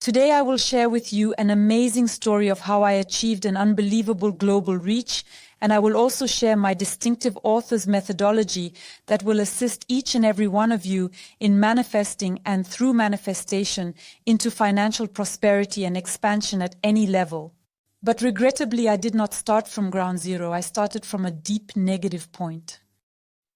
Today I will share with you an amazing story of how I achieved an unbelievable global reach, and I will also share my distinctive author's methodology that will assist each and every one of you in manifesting and through manifestation into financial prosperity and expansion at any level. But regrettably, I did not start from ground zero. I started from a deep negative point.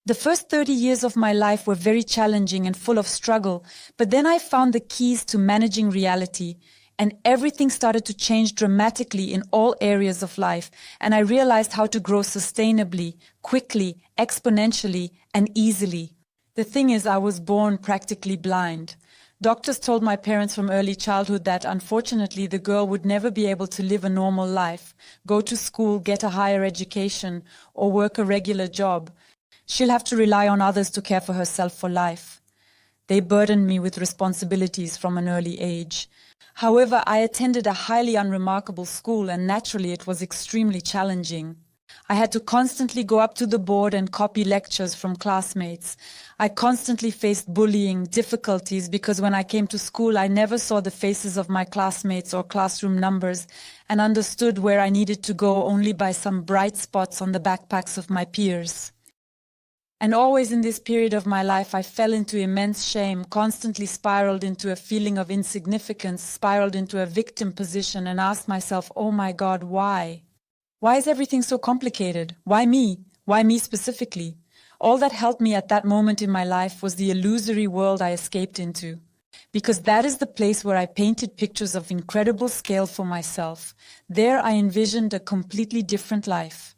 The first 30 years of my life were very challenging and full of struggle, but then I found the keys to managing reality, and everything started to change dramatically in all areas of life, and I realized how to grow sustainably, quickly, exponentially, and easily. The thing is, I was born practically blind. Doctors told my parents from early childhood that, unfortunately, the girl would never be able to live a normal life, go to school, get a higher education, or work a regular job. She'll have to rely on others to care for herself for life. They burdened me with responsibilities from an early age. However, I attended a highly unremarkable school, and naturally it was extremely challenging. I had to constantly go up to the board and copy lectures from classmates. I constantly faced bullying, difficulties, because when I came to school, I never saw the faces of my classmates or classroom numbers and understood where I needed to go only by some bright spots on the backpacks of my peers. And always in this period of my life, I fell into immense shame, constantly spiraled into a feeling of insignificance, spiraled into a victim position, and asked myself, oh my God, why? Why is everything so complicated? Why me? Why me specifically? All that helped me at that moment in my life was the illusory world I escaped into. Because that is the place where I painted pictures of incredible scale for myself. There I envisioned a completely different life.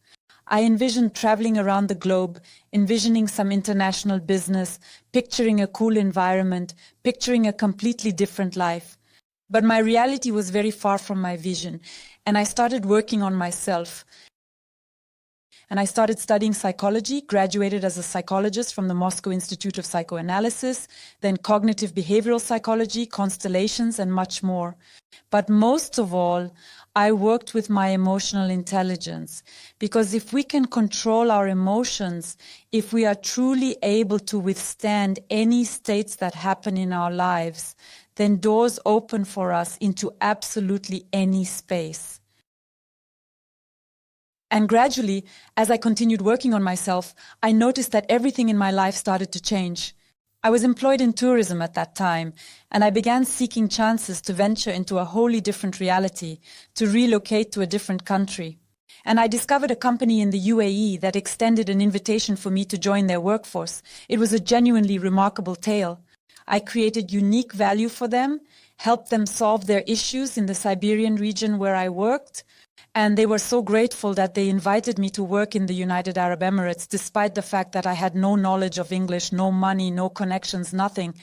I envisioned traveling around the globe, envisioning some international business, picturing a cool environment, picturing a completely different life. But my reality was very far from my vision, and I started working on myself. And I started studying psychology, graduated as a psychologist from the Moscow Institute of Psychoanalysis, then cognitive behavioral psychology, constellations, and much more. But most of all, I worked with my emotional intelligence, because if we can control our emotions, if we are truly able to withstand any states that happen in our lives, then doors open for us into absolutely any space. And gradually, as I continued working on myself, I noticed that everything in my life started to change. I was employed in tourism at that time, and I began seeking chances to venture into a wholly different reality, to relocate to a different country. And I discovered a company in the UAE that extended an invitation for me to join their workforce. It was a genuinely remarkable tale. I created unique value for them, helped them solve their issues in the Siberian region where I worked, and they were so grateful that they invited me to work in the United Arab Emirates, despite the fact that I had no knowledge of English, no money, no connections, nothing.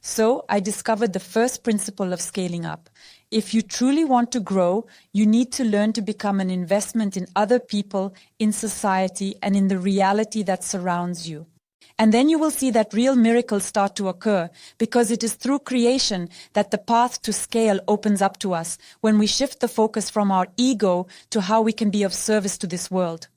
So I discovered the first principle of scaling up. If you truly want to grow, you need to learn to become an investment in other people, in society, and in the reality that surrounds you. And then you will see that real miracles start to occur, because it is through creation that the path to scale opens up to us, when we shift the focus from our ego to how we can be of service to this world.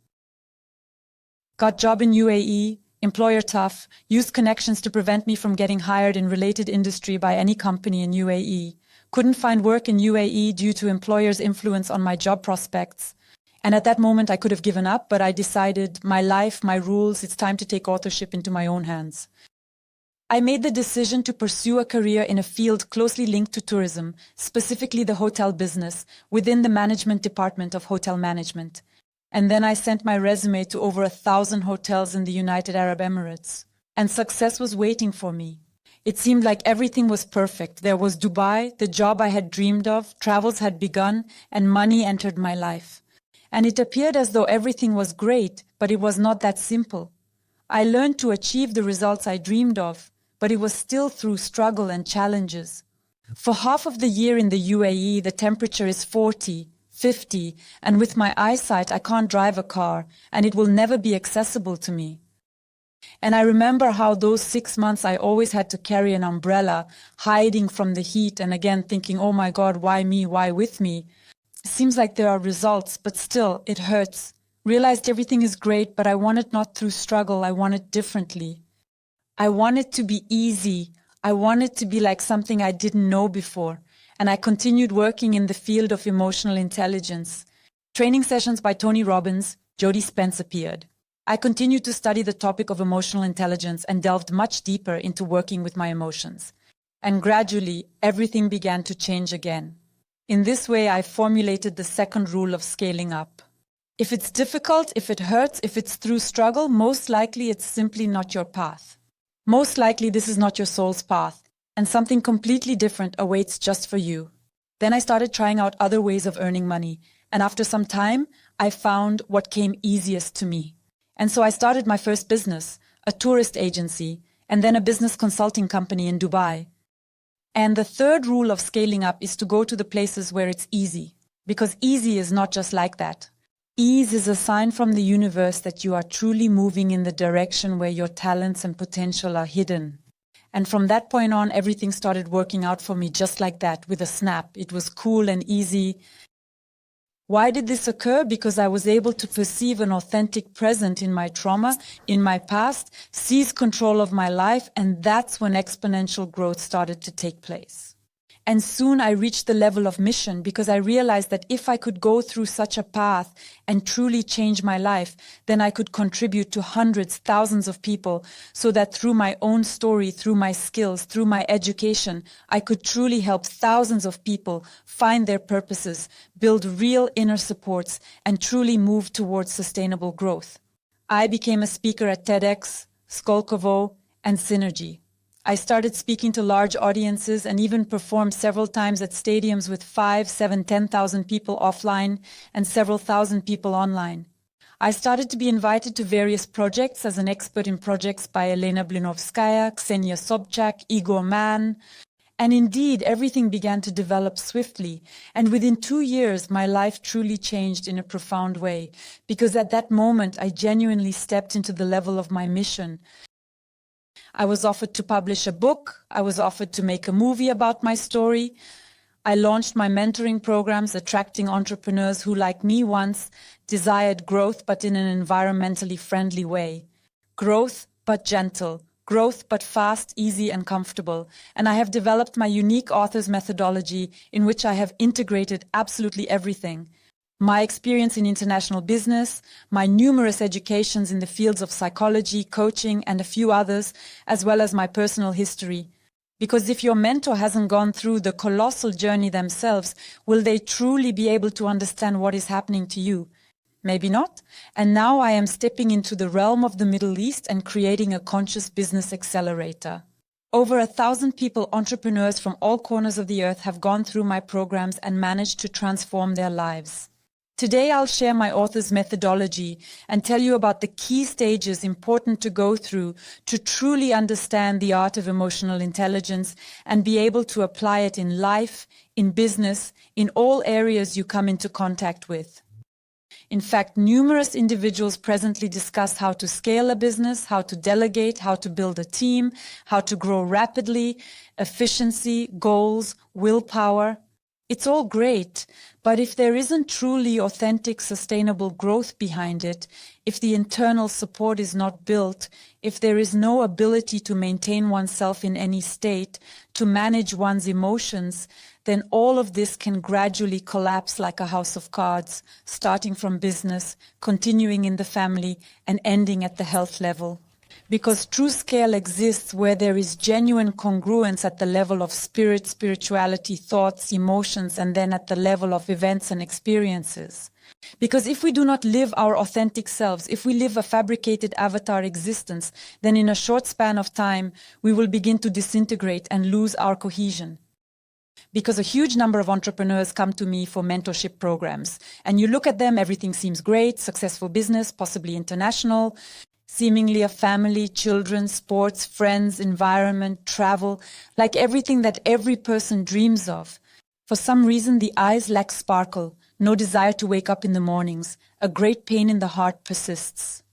Got job in UAE, employer tough, used connections to prevent me from getting hired in related industry by any company in UAE. Couldn't find work in UAE due to employers' influence on my job prospects. And at that moment, I could have given up, but I decided my life, my rules, it's time to take authorship into my own hands. I made the decision to pursue a career in a field closely linked to tourism, specifically the hotel business, within the management department of hotel management. And then I sent my resume to over 1,000 hotels in the United Arab Emirates. And success was waiting for me. It seemed like everything was perfect. There was Dubai, the job I had dreamed of, travels had begun, and money entered my life. And it appeared as though everything was great, but it was not that simple. I learned to achieve the results I dreamed of, but it was still through struggle and challenges. For half of the year in the UAE, the temperature is 40, 50, and with my eyesight, I can't drive a car, and it will never be accessible to me. And I remember how those 6 months I always had to carry an umbrella, hiding from the heat, and again thinking, oh my God, why me, why with me? Seems like there are results, but still, it hurts. Realized everything is great, but I want it not through struggle, I want it differently. I want it to be easy. I want it to be like something I didn't know before. and I continued working in the field of emotional intelligence. Training sessions by Tony Robbins, Jody Spence appeared. I continued to study the topic of emotional intelligence and delved much deeper into working with my emotions. And gradually, everything began to change again. In this way, I formulated the second rule of scaling up. If it's difficult, if it hurts, if it's through struggle, most likely it's simply not your path. Most likely this is not your soul's path, and something completely different awaits just for you. Then I started trying out other ways of earning money, and after some time, I found what came easiest to me. And so I started my first business, a tourist agency, and then a business consulting company in Dubai. And the third rule of scaling up is to go to the places where it's easy, because easy is not just like that. Ease is a sign from the universe that you are truly moving in the direction where your talents and potential are hidden. And from that point on, everything started working out for me just like that, with a snap. It was cool and easy. Why did this occur? Because I was able to perceive an authentic present in my trauma, in my past, seize control of my life, and that's when exponential growth started to take place. And soon I reached the level of mission because I realized that if I could go through such a path and truly change my life, then I could contribute to hundreds, thousands of people, so that through my own story, through my skills, through my education, I could truly help thousands of people find their purposes, build real inner supports, and truly move towards sustainable growth. I became a speaker at TEDx, Skolkovo, and Synergy. I started speaking to large audiences and even performed several times at stadiums with 5, 7, 10,000 people offline and several thousand people online. I started to be invited to various projects as an expert in projects by Elena Blinovskaya, Ksenia Sobchak, Igor Mann. And indeed, everything began to develop swiftly. And within 2 years, my life truly changed in a profound way, because at that moment, I genuinely stepped into the level of my mission. I was offered to publish a book. I was offered to make a movie about my story. I launched my mentoring programs, attracting entrepreneurs who, like me once, desired growth, but in an environmentally friendly way. Growth, but gentle. Growth, but fast, easy, and comfortable. And I have developed my unique author's methodology in which I have integrated absolutely everything. My experience in international business, my numerous educations in the fields of psychology, coaching, and a few others, as well as my personal history. Because if your mentor hasn't gone through the colossal journey themselves, will they truly be able to understand what is happening to you? Maybe not. And now I am stepping into the realm of the Middle East and creating a conscious business accelerator. Over 1,000 people, entrepreneurs from all corners of the earth, have gone through my programs and managed to transform their lives. Today, I'll share my author's methodology and tell you about the key stages important to go through to truly understand the art of emotional intelligence and be able to apply it in life, in business, in all areas you come into contact with. In fact, numerous individuals presently discuss how to scale a business, how to delegate, how to build a team, how to grow rapidly, efficiency, goals, willpower. It's all great, but if there isn't truly authentic, sustainable growth behind it, if the internal support is not built, if there is no ability to maintain oneself in any state, to manage one's emotions, then all of this can gradually collapse like a house of cards, starting from business, continuing in the family, and ending at the health level. Because true scale exists where there is genuine congruence at the level of spirit, spirituality, thoughts, emotions, and then at the level of events and experiences. Because if we do not live our authentic selves, if we live a fabricated avatar existence, then in a short span of time, we will begin to disintegrate and lose our cohesion. Because a huge number of entrepreneurs come to me for mentorship programs, and you look at them, everything seems great, successful business, possibly international, seemingly a family, children, sports, friends, environment, travel, like everything that every person dreams of. For some reason, the eyes lack sparkle, no desire to wake up in the mornings, a great pain in the heart persists.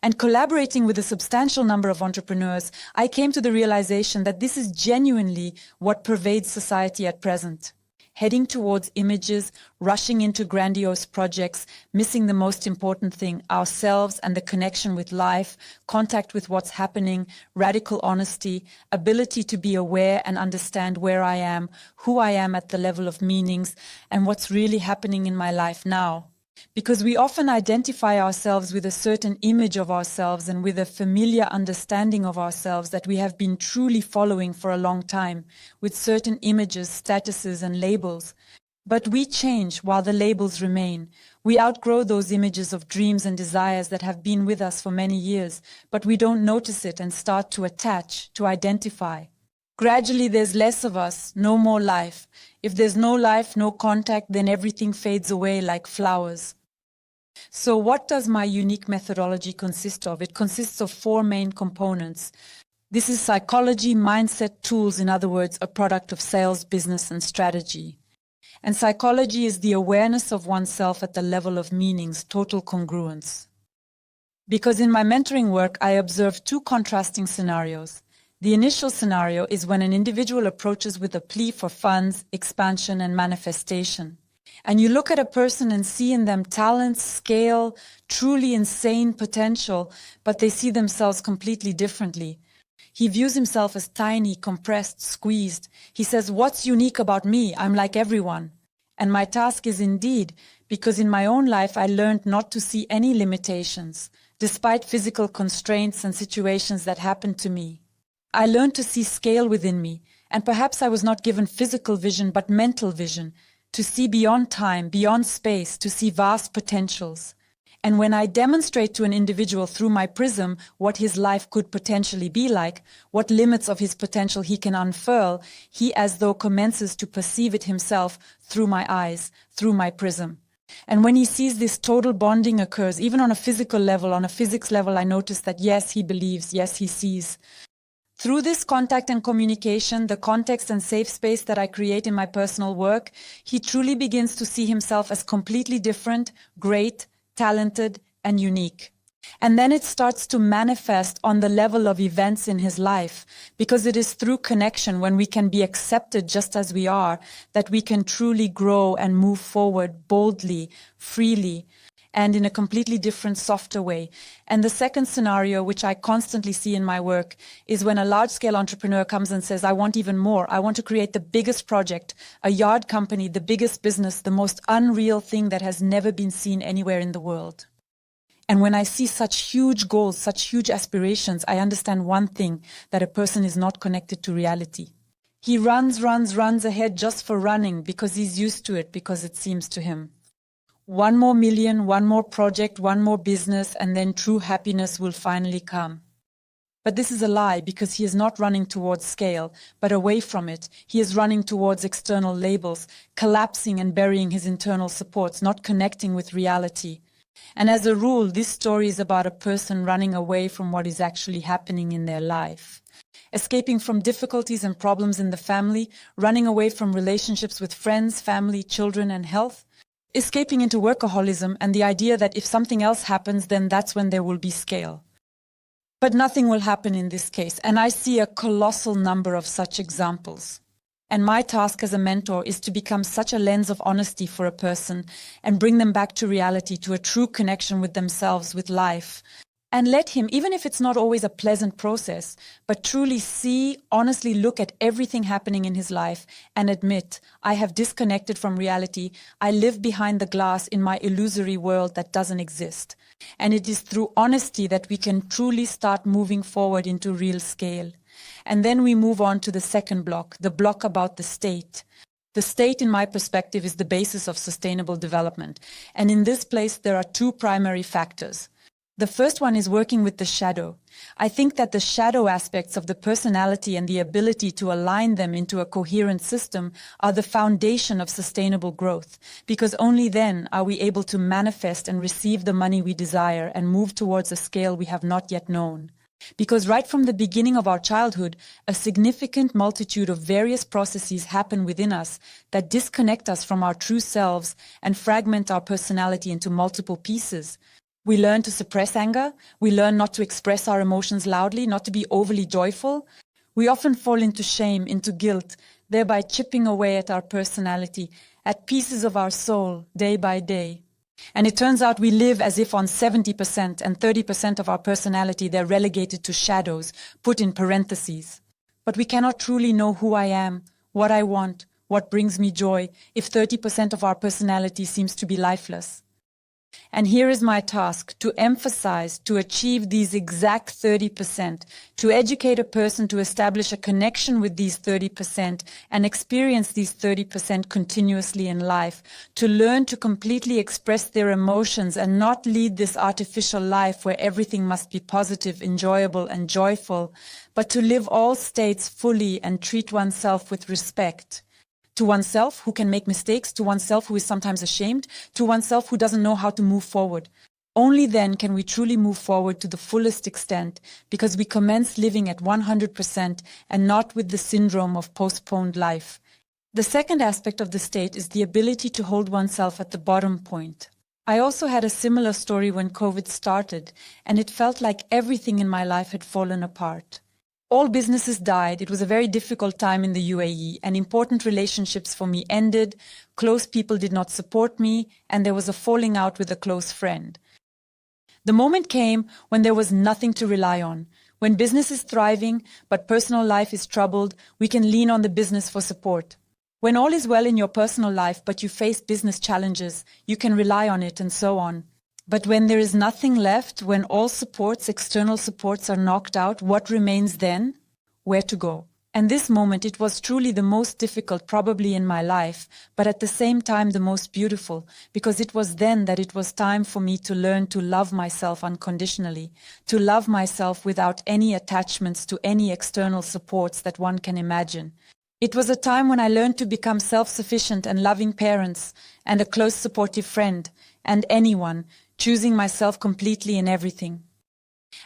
And collaborating with a substantial number of entrepreneurs, I came to the realization that this is genuinely what pervades society at present. heading towards images, rushing into grandiose projects, missing the most important thing, ourselves and the connection with life, contact with what's happening, radical honesty, ability to be aware and understand where I am, who I am at the level of meanings, and what's really happening in my life now. Because we often identify ourselves with a certain image of ourselves and with a familiar understanding of ourselves that we have been truly following for a long time, with certain images, statuses, and labels. But we change while the labels remain. We outgrow those images of dreams and desires that have been with us for many years, but we don't notice it and start to attach, to identify. Gradually, there's less of us, no more life. If there's no life, no contact, then everything fades away like flowers. So what does my unique methodology consist of? It consists of 4 main components. This is psychology, mindset, tools, in other words, a product of sales, business, and strategy. And psychology is the awareness of oneself at the level of meanings, total congruence. Because in my mentoring work, I observe 2 contrasting scenarios. The initial scenario is when an individual approaches with a plea for funds, expansion, and manifestation. And you look at a person and see in them talents, scale, truly insane potential, but they see themselves completely differently. He views himself as tiny, compressed, squeezed. He says, "What's unique about me? I'm like everyone." And my task is indeed, because in my own life I learned not to see any limitations, despite physical constraints and situations that happened to me. I learned to see scale within me, and perhaps I was not given physical vision but mental vision, to see beyond time, beyond space, to see vast potentials. And when I demonstrate to an individual through my prism what his life could potentially be like, what limits of his potential he can unfurl, he as though commences to perceive it himself through my eyes, through my prism. And when he sees this total bonding occurs, even on a physical level, on a physics level, I notice that yes, he believes, yes, he sees. Through this contact and communication, the context and safe space that I create in my personal work, he truly begins to see himself as completely different, great, talented, and unique. And then it starts to manifest on the level of events in his life, because it is through connection, when we can be accepted just as we are, that we can truly grow and move forward boldly, freely, and in a completely different, softer way. And the second scenario, which I constantly see in my work, is when a large-scale entrepreneur comes and says, "I want even more. I want to create the biggest project, a yard company, the biggest business, the most unreal thing that has never been seen anywhere in the world." And when I see such huge goals, such huge aspirations, I understand one thing, that a person is not connected to reality. He runs ahead just for running, because he's used to it, because it seems to him. 1 more million, 1 more project, 1 more business, and then true happiness will finally come. But this is a lie, because he is not running towards scale, but away from it. He is running towards external labels, collapsing and burying his internal supports, not connecting with reality. And as a rule, this story is about a person running away from what is actually happening in their life. Escaping from difficulties and problems in the family, running away from relationships with friends, family, children, and health. Escaping into workaholism and the idea that if something else happens, then that's when there will be scale. But nothing will happen in this case, and I see a colossal number of such examples. And my task as a mentor is to become such a lens of honesty for a person and bring them back to reality, to a true connection with themselves, with life. And let him, even if it's not always a pleasant process, but truly see, honestly look at everything happening in his life and admit, I have disconnected from reality. I live behind the glass in my illusory world that doesn't exist. And it is through honesty that we can truly start moving forward into real scale. And then we move on to the second block, the block about the state. The state, in my perspective, is the basis of sustainable development. And in this place, there are 2 primary factors. The first one is working with the shadow. I think that the shadow aspects of the personality and the ability to align them into a coherent system are the foundation of sustainable growth, because only then are we able to manifest and receive the money we desire and move towards a scale we have not yet known. Because right from the beginning of our childhood, a significant multitude of various processes happen within us that disconnect us from our true selves and fragment our personality into multiple pieces. We learn to suppress anger. We learn not to express our emotions loudly, not to be overly joyful. We often fall into shame, into guilt. thereby chipping away at our personality, at pieces of our soul, day by day. And it turns out we live as if on 70% and 30% of our personality they're relegated to shadows, put in parentheses. But we cannot truly know who I am, what I want, what brings me joy, if 30% of our personality seems to be lifeless. And here is my task, to emphasize, to achieve these exact 30%, to educate a person to establish a connection with these 30% and experience these 30% continuously in life, to learn to completely express their emotions and not lead this artificial life where everything must be positive, enjoyable, and joyful, but to live all states fully and treat oneself with respect. To oneself who can make mistakes, to oneself who is sometimes ashamed, to oneself who doesn't know how to move forward. Only then can we truly move forward to the fullest extent, because we commence living at 100% and not with the syndrome of postponed life. The second aspect of the state is the ability to hold oneself at the bottom point. I also had a similar story when COVID started, and it felt like everything in my life had fallen apart. All businesses died. It was a very difficult time in the UAE, and important relationships for me ended, close people did not support me, and there was a falling out with a close friend. The moment came when there was nothing to rely on. When business is thriving, but personal life is troubled, we can lean on the business for support. When all is well in your personal life, but you face business challenges, you can rely on it, and so on. But when there is nothing left, when all supports, external supports are knocked out, what remains then? Where to go? And this moment, it was truly the most difficult probably in my life, but at the same time the most beautiful, because it was then that it was time for me to learn to love myself unconditionally, to love myself without any attachments to any external supports that one can imagine. It was a time when I learned to become self-sufficient and loving parents, and a close supportive friend, and anyone, choosing myself completely in everything.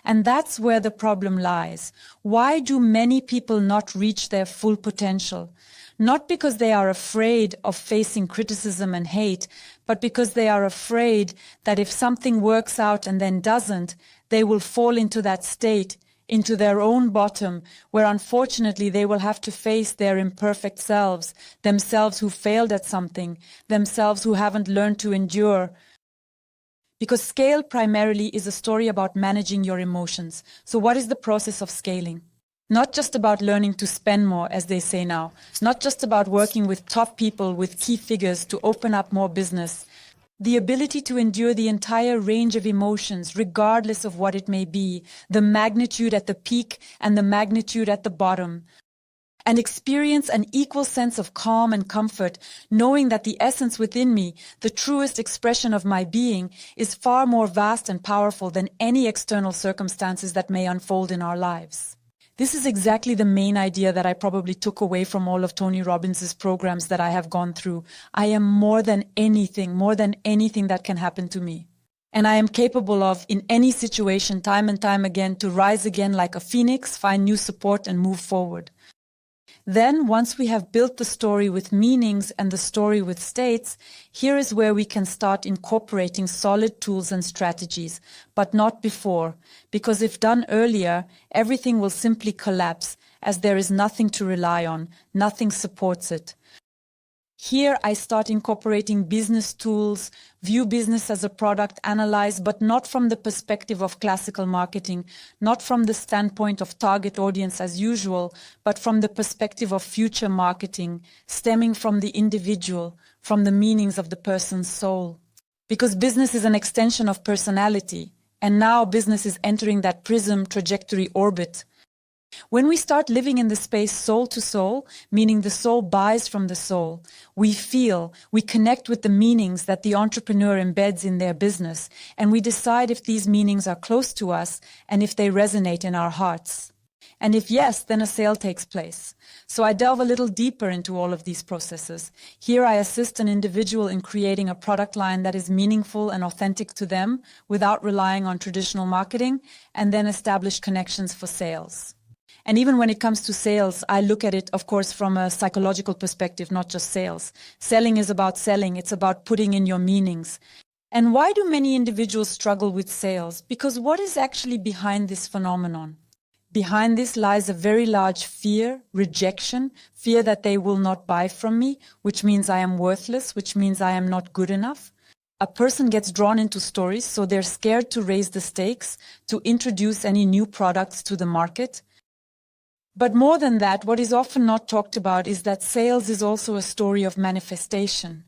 And that's where the problem lies. Why do many people not reach their full potential? Not because they are afraid of facing criticism and hate, but because they are afraid that if something works out and then doesn't, they will fall into that state, into their own bottom, where unfortunately they will have to face their imperfect selves, themselves who failed at something, themselves who haven't learned to endure. Because scale primarily is a story about managing your emotions. So what is the process of scaling? Not just about learning to spend more, as they say now. Not just about working with top people, with key figures to open up more business. The ability to endure the entire range of emotions, regardless of what it may be, the magnitude at the peak and the magnitude at the bottom. And experience an equal sense of calm and comfort, knowing that the essence within me, the truest expression of my being, is far more vast and powerful than any external circumstances that may unfold in our lives. This is exactly the main idea that I probably took away from all of Tony Robbins' programs that I have gone through. I am more than anything that can happen to me. And I am capable of, in any situation, time and time again, to rise again like a phoenix, find new support and move forward. Then, once we have built the story with meanings and the story with states, here is where we can start incorporating solid tools and strategies, but not before, because if done earlier, everything will simply collapse, as there is nothing to rely on, nothing supports it. Here I start incorporating business tools, view business as a product, analyze, but not from the perspective of classical marketing, not from the standpoint of target audience as usual, but from the perspective of future marketing, stemming from the individual, from the meanings of the person's soul. Because business is an extension of personality, and now business is entering that prism trajectory orbit. When we start living in the space soul to soul, meaning the soul buys from the soul, we feel, we connect with the meanings that the entrepreneur embeds in their business, and we decide if these meanings are close to us and if they resonate in our hearts. And if yes, then a sale takes place. So I delve a little deeper into all of these processes. Here I assist an individual in creating a product line that is meaningful and authentic to them without relying on traditional marketing, and then establish connections for sales. And even when it comes to sales, I look at it, of course, from a psychological perspective, not just sales. Selling is about selling. It's about putting in your meanings. And why do many individuals struggle with sales? Because what is actually behind this phenomenon? Behind this lies a very large fear, rejection, fear that they will not buy from me, which means I am worthless, which means I am not good enough. A person gets drawn into stories, so they're scared to raise the stakes, to introduce any new products to the market. But more than that, what is often not talked about is that sales is also a story of manifestation.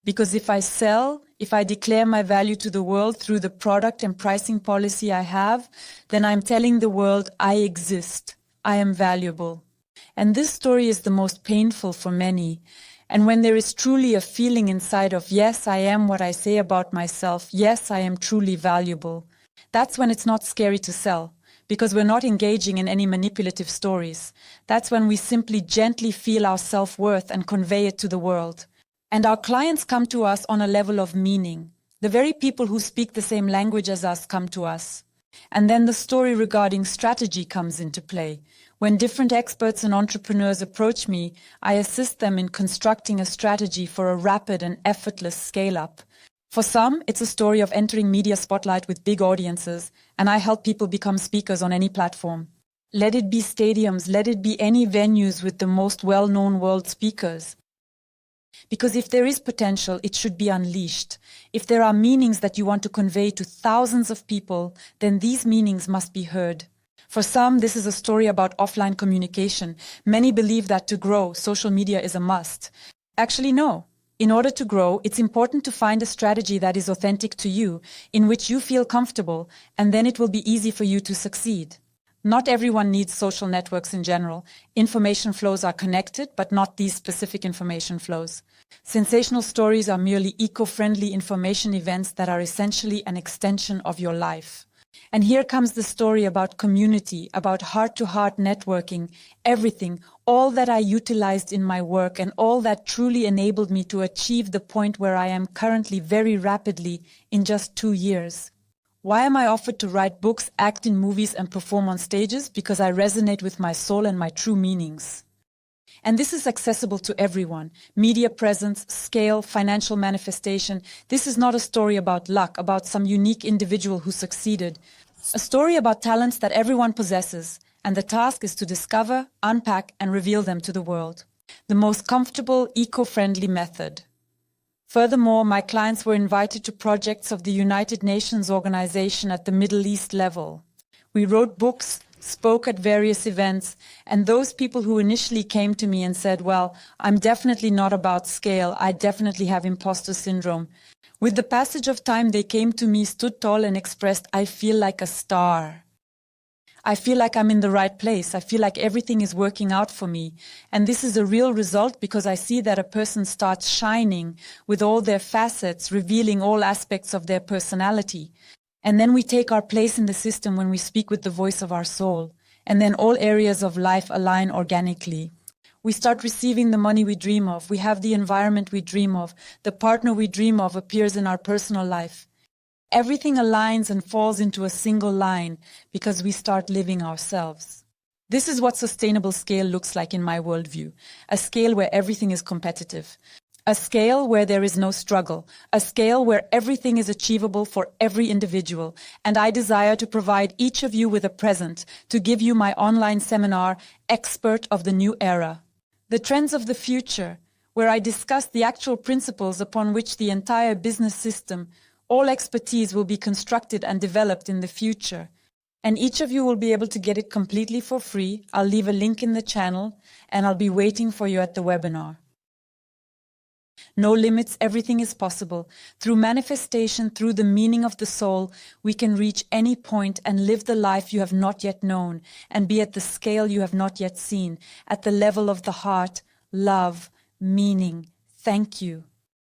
Because if I sell, if I declare my value to the world through the product and pricing policy I have, then I'm telling the world I exist, I am valuable. And this story is the most painful for many. And when there is truly a feeling inside of, yes, I am what I say about myself, yes, I am truly valuable, that's when it's not scary to sell, because we're not engaging in any manipulative stories. That's when we simply gently feel our self-worth and convey it to the world. And our clients come to us on a level of meaning. The very people who speak the same language as us come to us. And then the story regarding strategy comes into play. When different experts and entrepreneurs approach me, I assist them in constructing a strategy for a rapid and effortless scale-up. For some, it's a story of entering media spotlight with big audiences, and I help people become speakers on any platform. Let it be stadiums, let it be any venues with the most well-known world speakers. Because if there is potential, it should be unleashed. If there are meanings that you want to convey to thousands of people, then these meanings must be heard. For some, this is a story about offline communication. Many believe that to grow, social media is a must. Actually, no. In order to grow, it's important to find a strategy that is authentic to you, in which you feel comfortable, and then it will be easy for you to succeed. Not everyone needs social networks in general. Information flows are connected, but not these specific information flows. Sensational stories are merely eco-friendly information events that are essentially an extension of your life. And here comes the story about community, about heart-to-heart networking, everything, all that I utilized in my work and all that truly enabled me to achieve the point where I am currently very rapidly in just 2 years. Why am I offered to write books, act in movies, and perform on stages? Because I resonate with my soul and my true meanings. And this is accessible to everyone. Media presence, scale, financial manifestation. This is not a story about luck, about some unique individual who succeeded. A story about talents that everyone possesses, and the task is to discover, unpack, and reveal them to the world. The most comfortable, eco-friendly method. Furthermore, my clients were invited to projects of the United Nations organization at the Middle East level. We wrote books, spoke at various events, and those people who initially came to me and said, well, I'm definitely not about scale, I definitely have imposter syndrome. With the passage of time, they came to me, stood tall and expressed, I feel like a star. I feel like I'm in the right place. I feel like everything is working out for me. And this is a real result because I see that a person starts shining with all their facets, revealing all aspects of their personality. And then we take our place in the system when we speak with the voice of our soul. And then all areas of life align organically. We start receiving the money we dream of. We have the environment we dream of. The partner we dream of appears in our personal life. Everything aligns and falls into a single line because we start living ourselves. This is what sustainable scale looks like in my worldview. A scale where everything is competitive. A scale where there is no struggle. A scale where everything is achievable for every individual. And I desire to provide each of you with a present to give you my online seminar, Expert of the New Era. The Trends of the Future, where I discuss the actual principles upon which the entire business system, all expertise will be constructed and developed in the future. And each of you will be able to get it completely for free. I'll leave a link in the channel and I'll be waiting for you at the webinar. No limits, everything is possible. Through manifestation, through the meaning of the soul, we can reach any point and live the life you have not yet known and be at the scale you have not yet seen, at the level of the heart, love, meaning. Thank you.